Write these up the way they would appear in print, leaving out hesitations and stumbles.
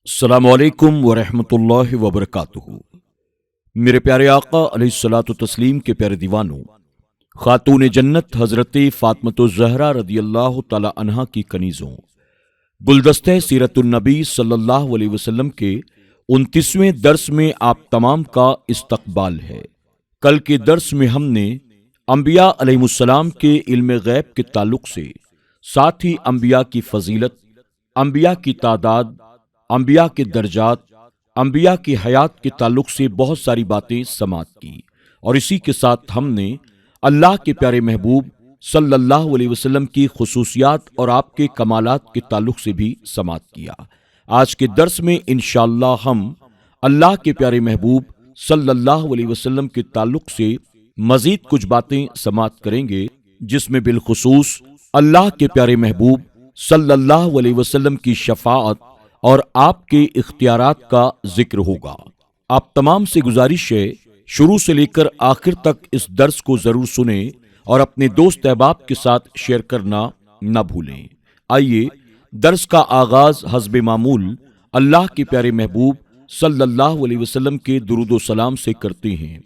السلام علیکم ورحمۃ اللہ وبرکاتہ۔ میرے پیارے آقا علیہ الصلوۃ والتسلیم کے پیارے دیوانوں، خاتون جنت حضرت فاطمۃ الزہرا رضی اللہ تعالی عنہا کی کنیزوں، گلدستہ سیرت النبی صلی اللہ علیہ وسلم کے 29ویں درس میں آپ تمام کا استقبال ہے۔ کل کے درس میں ہم نے انبیاء علیہ السلام کے علم غیب کے تعلق سے، ساتھ ہی انبیاء کی فضیلت، انبیاء کی تعداد، انبیاء کے درجات، انبیاء کی حیات کے تعلق سے بہت ساری باتیں سماعت کی، اور اسی کے ساتھ ہم نے اللہ کے پیارے محبوب صلی اللہ علیہ وسلم کی خصوصیات اور آپ کے کمالات کے تعلق سے بھی سماعت کیا۔ آج کے درس میں انشاءاللہ ہم اللہ کے پیارے محبوب صلی اللہ علیہ وسلم کے تعلق سے مزید کچھ باتیں سماعت کریں گے، جس میں بالخصوص اللہ کے پیارے محبوب صلی اللہ علیہ وسلم کی شفاعت اور آپ کے اختیارات کا ذکر ہوگا۔ آپ تمام سے گزارش ہے شروع سے لے کر آخر تک اس درس کو ضرور سنیں اور اپنے دوست احباب کے ساتھ شیئر کرنا نہ بھولیں۔ آئیے درس کا آغاز حسب معمول اللہ کے پیارے محبوب صلی اللہ علیہ وسلم کے درود و سلام سے کرتے ہیں۔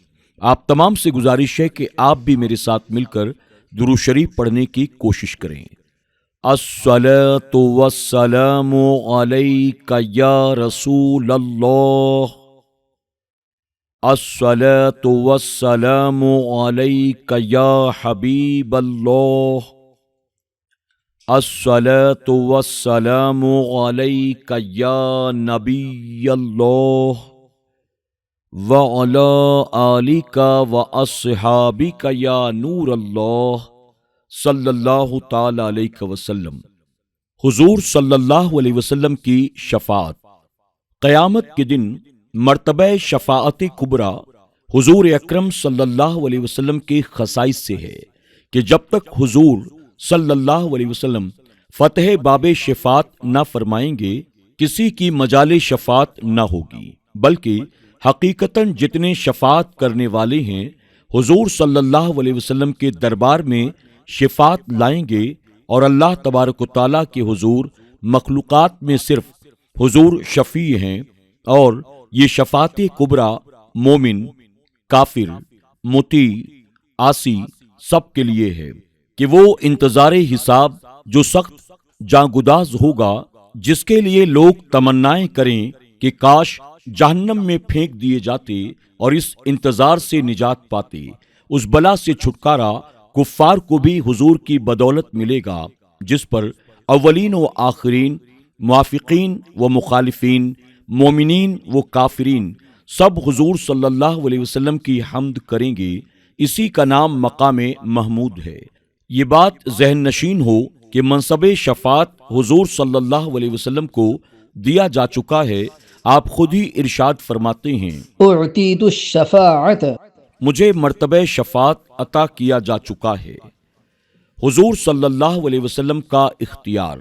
آپ تمام سے گزارش ہے کہ آپ بھی میرے ساتھ مل کر درود شریف پڑھنے کی کوشش کریں۔ الصلاۃ والسلام علیک یا رسول اللہ، الصلاۃ والسلام علیک یا حبیب اللہ، الصلاۃ والسلام علیک یا نبی اللہ، وعلی آلک واصحابک یا نور اللہ صلی اللہ تعالی علیہ وسلم۔ حضور صلی اللہ علیہ وسلم کی شفاعت۔ قیامت کے دن مرتبہ شفاعت کبریٰ حضور اکرم صلی اللہ علیہ وسلم کے خصائص سے ہے کہ جب تک حضور صلی اللہ علیہ وسلم فتح باب شفاعت نہ فرمائیں گے، کسی کی مجال شفاعت نہ ہوگی، بلکہ حقیقتاً جتنے شفاعت کرنے والے ہیں حضور صلی اللہ علیہ وسلم کے دربار میں شفاعت لائیں گے، اور اللہ تبارک و تعالیٰ کے حضور مخلوقات میں صرف حضور شفیع ہیں، اور یہ شفاعت کبریٰ مومن، کافر، مطیع، عاصی سب کے لیے ہے کہ وہ انتظار حساب جو سخت جاں ہوگا، جس کے لیے لوگ تمنائیں کریں کہ کاش جہنم میں پھینک دیے جاتے اور اس انتظار سے نجات پاتے، اس بلا سے چھٹکارا کفار کو بھی حضور کی بدولت ملے گا، جس پر اولین و آخرین، موافقین و مخالفین، مومنین و کافرین سب حضور صلی اللہ علیہ وسلم کی حمد کریں گے۔ اسی کا نام مقام محمود ہے۔ یہ بات ذہن نشین ہو کہ منصب شفاعت حضور صلی اللہ علیہ وسلم کو دیا جا چکا ہے۔ آپ خود ہی ارشاد فرماتے ہیں، اعطیت الشفاعت، مجھے مرتبہ شفاعت عطا کیا جا چکا ہے۔ حضور صلی اللہ علیہ وسلم کا اختیار۔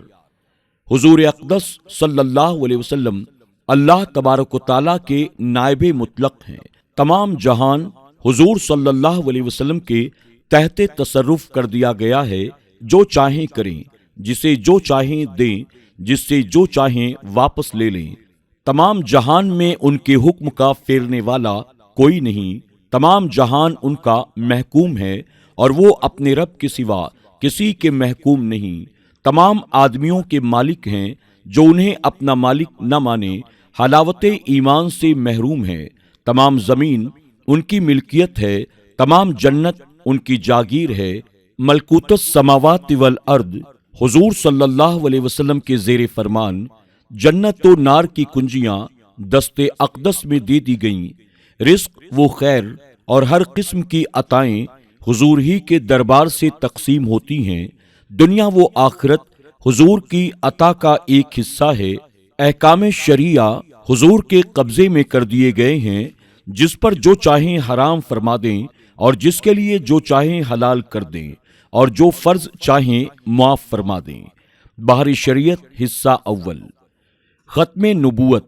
حضور اقدس صلی اللہ علیہ وسلم اللہ تبارک و تعالیٰ کے نائب مطلق ہیں۔ تمام جہان حضور صلی اللہ علیہ وسلم کے تحت تصرف کر دیا گیا ہے۔ جو چاہیں کریں، جسے جو چاہیں دیں، جس سے جو چاہیں واپس لے لیں۔ تمام جہان میں ان کے حکم کا پھیرنے والا کوئی نہیں، تمام جہان ان کا محکوم ہے، اور وہ اپنے رب کے سوا کسی کے محکوم نہیں۔ تمام آدمیوں کے مالک ہیں، جو انہیں اپنا مالک نہ مانے حلاوت ایمان سے محروم ہے۔ تمام زمین ان کی ملکیت ہے، تمام جنت ان کی جاگیر ہے۔ ملکوت السماوات والارض حضور صلی اللہ علیہ وسلم کے زیر فرمان، جنت و نار کی کنجیاں دست اقدس میں دے دی گئیں۔ رزق و خیر اور ہر قسم کی عطائیں حضور ہی کے دربار سے تقسیم ہوتی ہیں۔ دنیا و آخرت حضور کی عطا کا ایک حصہ ہے۔ احکام شریعہ حضور کے قبضے میں کر دیے گئے ہیں، جس پر جو چاہیں حرام فرما دیں، اور جس کے لیے جو چاہیں حلال کر دیں، اور جو فرض چاہیں معاف فرما دیں۔ بحر شریعت حصہ اول۔ ختم نبوت۔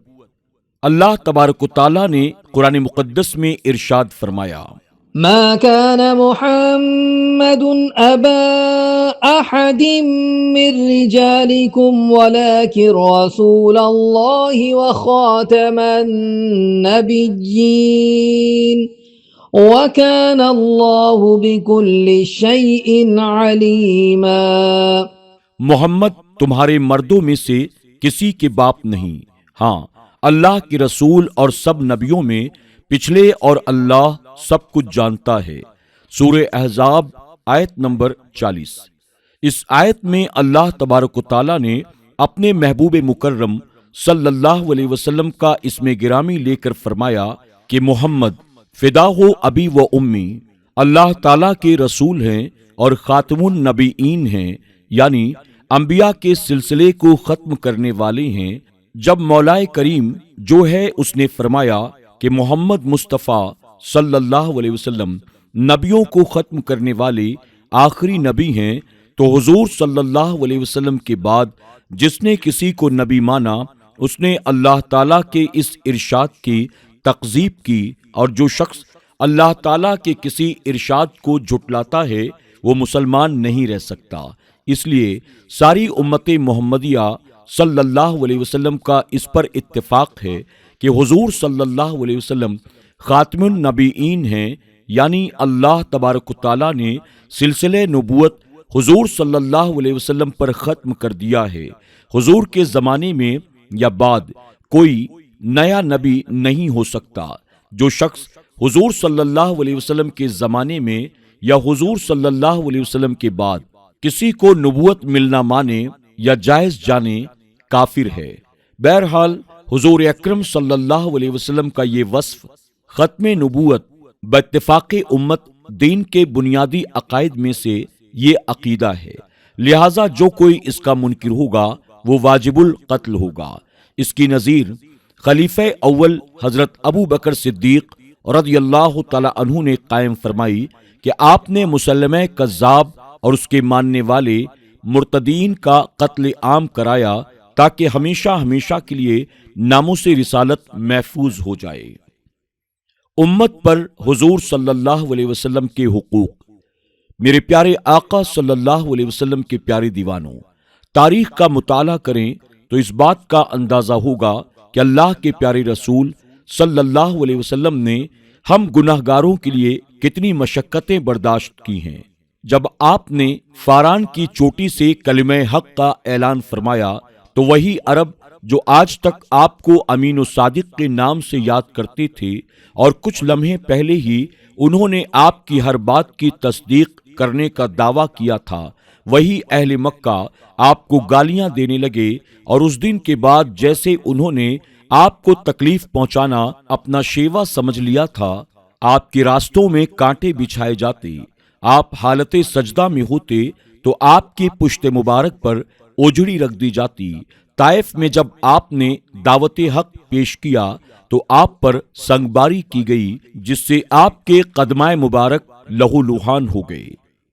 اللہ تبارک و تعالیٰ نے قرآن مقدس میں ارشاد فرمایا، ما كان محمد أبا أحد من رجالكم ولكن رسول الله وخاتم النبيين وكان الله بكل شيء عليما۔ محمد تمہارے مردوں میں سے کسی کے باپ نہیں، ہاں اللہ کے رسول اور سب نبیوں میں پچھلے، اور اللہ سب کچھ جانتا ہے۔ سورہ احزاب آیت نمبر 40۔ اس آیت میں اللہ تبارک و تعالیٰ نے اپنے محبوب مکرم صلی اللہ علیہ وسلم کا اسم گرامی لے کر فرمایا کہ محمد فدا ہو ابی و امی، اللہ تعالیٰ کے رسول ہیں اور خاتم النبیین ہیں، یعنی انبیاء کے سلسلے کو ختم کرنے والے ہیں۔ جب مولائے کریم جو ہے اس نے فرمایا کہ محمد مصطفیٰ صلی اللہ علیہ وسلم نبیوں کو ختم کرنے والے آخری نبی ہیں، تو حضور صلی اللہ علیہ وسلم کے بعد جس نے کسی کو نبی مانا اس نے اللہ تعالیٰ کے اس ارشاد کی تکذیب کی، اور جو شخص اللہ تعالیٰ کے کسی ارشاد کو جھٹلاتا ہے وہ مسلمان نہیں رہ سکتا۔ اس لیے ساری امت محمدیہ صلی اللہ علیہ وسلم کا اس پر اتفاق ہے کہ حضور صلی اللہ علیہ وسلم خاتم النبیین ہیں، یعنی اللہ تبارک و تعالیٰ نے سلسلہ نبوت حضور صلی اللہ علیہ وسلم پر ختم کر دیا ہے۔ حضور کے زمانے میں یا بعد کوئی نیا نبی نہیں ہو سکتا۔ جو شخص حضور صلی اللہ علیہ وسلم کے زمانے میں یا حضور صلی اللہ علیہ وسلم کے بعد کسی کو نبوت ملنا مانے یا جائز جانے کافر ہے۔ بہرحال حضور اکرم صلی اللہ علیہ وسلم کا یہ وصف ختم نبوت باتفاق امت دین کے بنیادی عقائد میں سے یہ عقیدہ ہے، لہذا جو کوئی اس کا منکر ہوگا وہ واجب القتل ہوگا۔ اس کی نظیر خلیفہ اول حضرت ابو بکر صدیق رضی اللہ تعالی عنہ نے قائم فرمائی کہ آپ نے مسلمہ کذاب اور اس کے ماننے والے مرتدین کا قتل عام کرایا تاکہ ہمیشہ ہمیشہ کے لیے ناموس رسالت محفوظ ہو جائے۔ امت پر حضور صلی اللہ علیہ وسلم کے حقوق۔ میرے پیارے آقا صلی اللہ علیہ وسلم کے پیارے دیوانوں، تاریخ کا مطالعہ کریں تو اس بات کا اندازہ ہوگا کہ اللہ کے پیارے رسول صلی اللہ علیہ وسلم نے ہم گناہگاروں کے لیے کتنی مشقتیں برداشت کی ہیں۔ جب آپ نے فاران کی چوٹی سے کلمہ حق کا اعلان فرمایا تو وہی عرب جو آج تک آپ کو امین و صادق کے نام سے یاد کرتے تھے اور کچھ لمحے پہلے ہی انہوں نے آپ کی ہر بات کی تصدیق کرنے کا دعویٰ کیا تھا، وہی اہل مکہ آپ کو گالیاں دینے لگے، اور اس دن کے بعد جیسے انہوں نے آپ کو تکلیف پہنچانا اپنا شیوا سمجھ لیا تھا، آپ کے راستوں میں کانٹے بچھائے جاتے، آپ حالت سجدہ میں ہوتے تو آپ کی پشت مبارک پر اوجھڑی رکھ دی جاتی۔ طائف میں جب آپ نے دعوت حق پیش کیا تو آپ پر سنگباری کی گئی، جس سے آپ کے قدمائے مبارک لہو لہان ہو گئے،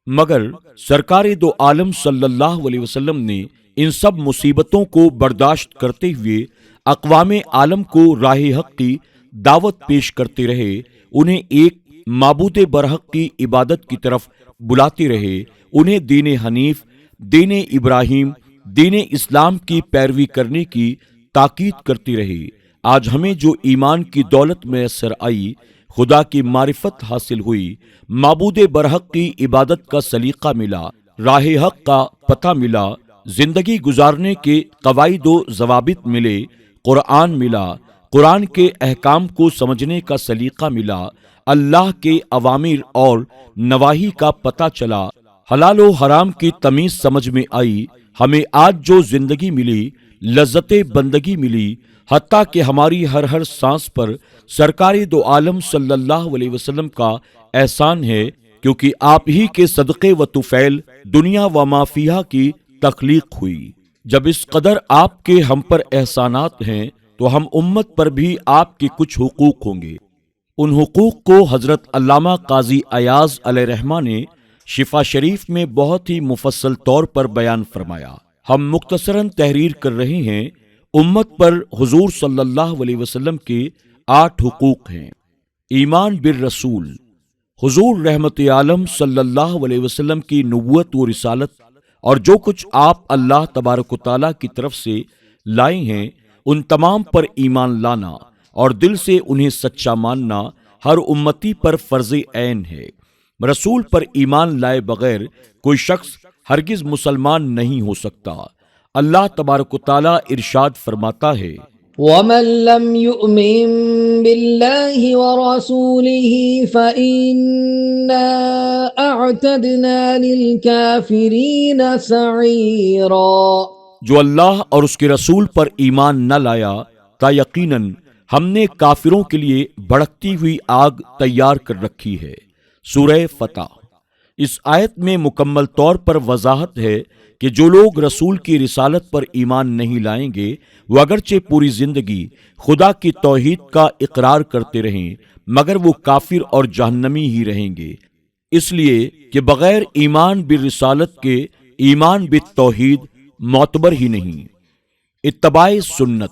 مگر سرکار دو عالم صلی اللہ علیہ وسلم نے ان سب مصیبتوں کو برداشت کرتے ہوئے اقوام عالم کو راہ حق کی دعوت پیش کرتے رہے، انہیں ایک معبود برحق کی عبادت کی طرف بلاتے رہے، انہیں دین حنیف، دین ابراہیم، دین اسلام کی پیروی کرنے کی تاکید کرتے رہے۔ آج ہمیں جو ایمان کی دولت میسر آئی، خدا کی معرفت حاصل ہوئی، معبود برحق کی عبادت کا سلیقہ ملا، راہ حق کا پتہ ملا، زندگی گزارنے کے قواعد و ضوابط ملے، قرآن ملا، قرآن کے احکام کو سمجھنے کا سلیقہ ملا، اللہ کے اوامر اور نواہی کا پتہ چلا، حلال و حرام کی تمیز سمجھ میں آئی، ہمیں آج جو زندگی ملی، لذت بندگی ملی، حتیٰ کہ ہماری ہر سانس پر سرکار دو عالم صلی اللہ علیہ وسلم کا احسان ہے، کیونکہ آپ ہی کے صدقے و طفیل دنیا و ما فیہا کی تخلیق ہوئی۔ جب اس قدر آپ کے ہم پر احسانات ہیں تو ہم امت پر بھی آپ کے کچھ حقوق ہوں گے۔ ان حقوق کو حضرت علامہ قاضی ایاز علیہ رحمہ نے شفا شریف میں بہت ہی مفصل طور پر بیان فرمایا۔ ہم مختصراً تحریر کر رہے ہیں۔ امت پر حضور صلی اللہ علیہ وسلم کے 8 حقوق ہیں۔ ایمان بالرسول، حضور رحمت عالم صلی اللہ علیہ وسلم کی نبوت و رسالت اور جو کچھ آپ اللہ تبارک و تعالیٰ کی طرف سے لائے ہیں ان تمام پر ایمان لانا اور دل سے انہیں سچا ماننا ہر امتی پر فرض عین ہے۔ رسول پر ایمان لائے بغیر کوئی شخص ہرگز مسلمان نہیں ہو سکتا۔ اللہ تبارک و تعالیٰ ارشاد فرماتا ہے، وَمَن لَّمْ يُؤْمِن بِاللَّهِ وَرَسُولِهِ فَإِنَّا أَعْتَدْنَا لِلْكَافِرِينَ سَعِيرًا۔ جو اللہ اور اس کے رسول پر ایمان نہ لایا تا یقیناً ہم نے کافروں کے لیے بھڑکتی ہوئی آگ تیار کر رکھی ہے۔ سورہ فتح۔ اس آیت میں مکمل طور پر وضاحت ہے کہ جو لوگ رسول کی رسالت پر ایمان نہیں لائیں گے وہ اگرچہ پوری زندگی خدا کی توحید کا اقرار کرتے رہیں مگر وہ کافر اور جہنمی ہی رہیں گے، اس لیے کہ بغیر ایمان بالرسالت کے ایمان بالتوحید معتبر ہی نہیں۔ اتباع سنت،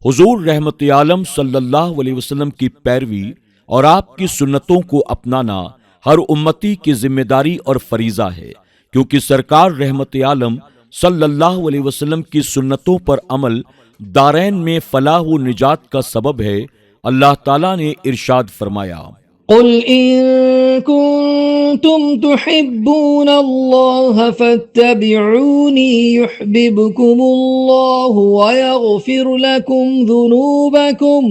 حضور رحمت عالم صلی اللہ علیہ وسلم کی پیروی اور آپ کی سنتوں کو اپنانا ہر امتی کی ذمہ داری اور فریضہ ہے، کیونکہ سرکار رحمت عالم صلی اللہ علیہ وسلم کی سنتوں پر عمل دارین میں فلاح و نجات کا سبب ہے۔ اللہ تعالیٰ نے ارشاد فرمایا، قل إن كنتم تحبون الله فاتبعوني يحببكم الله ويغفر لكم ذنوبكم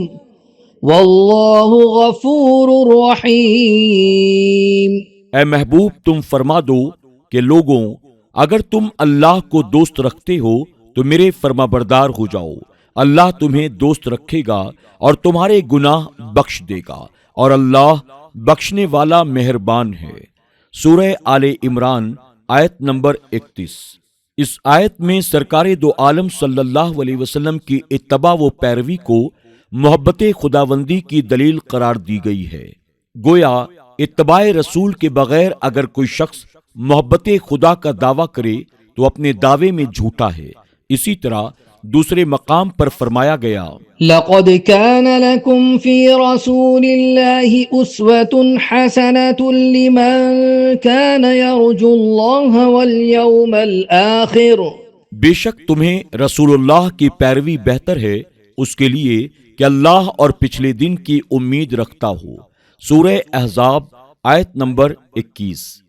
والله غفور رحيم۔ اے محبوب تم فرما دو کہ لوگوں اگر تم اللہ کو دوست رکھتے ہو تو میرے فرما بردار ہو جاؤ، اللہ تمہیں دوست رکھے گا اور تمہارے گناہ بخش دے گا اور اللہ بخشنے والا مہربان ہے۔ سورہ آل عمران آیت نمبر 31۔ اس آیت میں سرکار دو عالم صلی اللہ علیہ وسلم کی اتباع و پیروی کو محبت خداوندی کی دلیل قرار دی گئی ہے۔ گویا اتباع رسول کے بغیر اگر کوئی شخص محبت خدا کا دعویٰ کرے تو اپنے دعوے میں جھوٹا ہے۔ اسی طرح دوسرے مقام پر فرمایا گیا، لقد كان لكم في رسول الله أسوة حسنة لمن كان يرجو الله واليوم الآخر۔ بے شک تمہیں رسول اللہ کی پیروی بہتر ہے اس کے لیے کہ اللہ اور پچھلے دن کی امید رکھتا ہو۔ سورہ احزاب آیت نمبر 21۔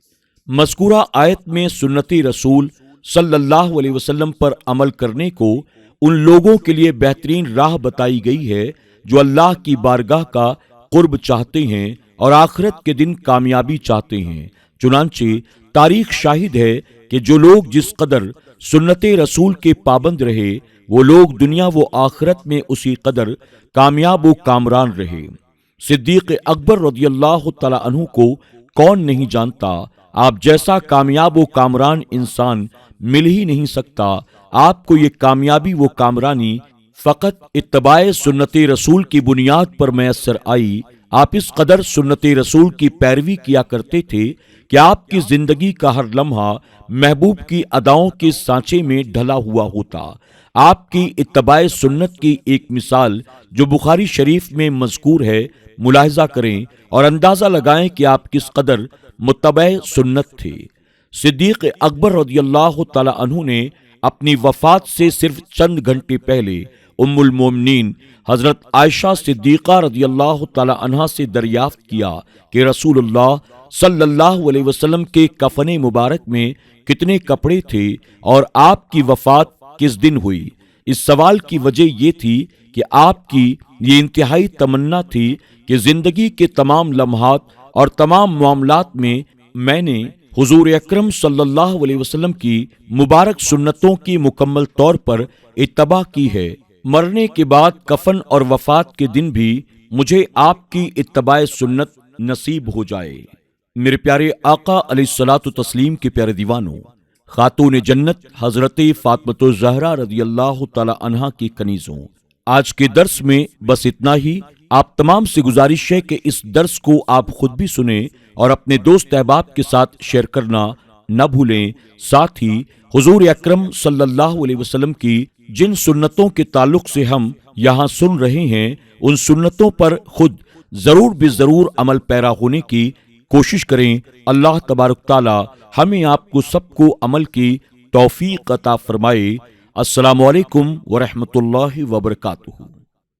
مذکورہ آیت میں سنت رسول صلی اللہ علیہ وسلم پر عمل کرنے کو ان لوگوں کے لیے بہترین راہ بتائی گئی ہے جو اللہ کی بارگاہ کا قرب چاہتے ہیں اور آخرت کے دن کامیابی چاہتے ہیں۔ چنانچہ تاریخ شاہد ہے کہ جو لوگ جس قدر سنت رسول کے پابند رہے وہ لوگ دنیا و آخرت میں اسی قدر کامیاب و کامران رہے۔ صدیق اکبر رضی اللہ تعالی عنہ کو کون نہیں جانتا؟ آپ جیسا کامیاب و کامران انسان مل ہی نہیں سکتا۔ آپ کو یہ کامیابی و کامرانی فقط اتباع سنت رسول کی بنیاد پر میسر آئی۔ آپ اس قدر سنت رسول کی پیروی کیا کرتے تھے کہ آپ کی زندگی کا ہر لمحہ محبوب کی اداؤں کے سانچے میں ڈھلا ہوا ہوتا۔ آپ کی اتباع سنت کی ایک مثال جو بخاری شریف میں مذکور ہے ملاحظہ کریں اور اندازہ لگائیں کہ آپ کس قدر متبع سنت تھے۔ صدیق اکبر رضی اللہ تعالی عنہ نے اپنی وفات سے صرف چند گھنٹے پہلے ام المومنین حضرت عائشہ صدیقہ رضی اللہ تعالی عنہا سے دریافت کیا کہ رسول اللہ صلی اللہ علیہ وسلم کے کفن مبارک میں کتنے کپڑے تھے اور آپ کی وفات کس دن ہوئی۔ اس سوال کی وجہ یہ تھی کہ آپ کی یہ انتہائی تمنا تھی کہ زندگی کے تمام لمحات اور تمام معاملات میں نے حضور اکرم صلی اللہ علیہ وسلم کی مبارک سنتوں کی مکمل طور پر اتباع کی ہے۔ مرنے کے بعد کفن اور وفات کے دن بھی مجھے آپ کی اتباع سنت نصیب ہو جائے۔ میرے پیارے آقا علیہ الصلوۃ والتسلیم کے پیارے دیوانوں، خاتون جنت حضرت فاطمہ الزہرا رضی اللہ تعالی عنہا کی کنیزوں، آج کے درس میں بس اتنا ہی۔ آپ تمام سے گزارش ہے کہ اس درس کو آپ خود بھی سنیں اور اپنے دوست احباب کے ساتھ شیئر کرنا نہ بھولیں۔ ساتھ ہی حضور اکرم صلی اللہ علیہ وسلم کی جن سنتوں کے تعلق سے ہم یہاں سن رہے ہیں ان سنتوں پر خود ضرور بے ضرور عمل پیرا ہونے کی کوشش کریں۔ اللہ تبارک تعالی ہمیں آپ کو سب کو عمل کی توفیق عطا فرمائے۔ السلام علیکم ورحمۃ اللہ وبرکاتہ۔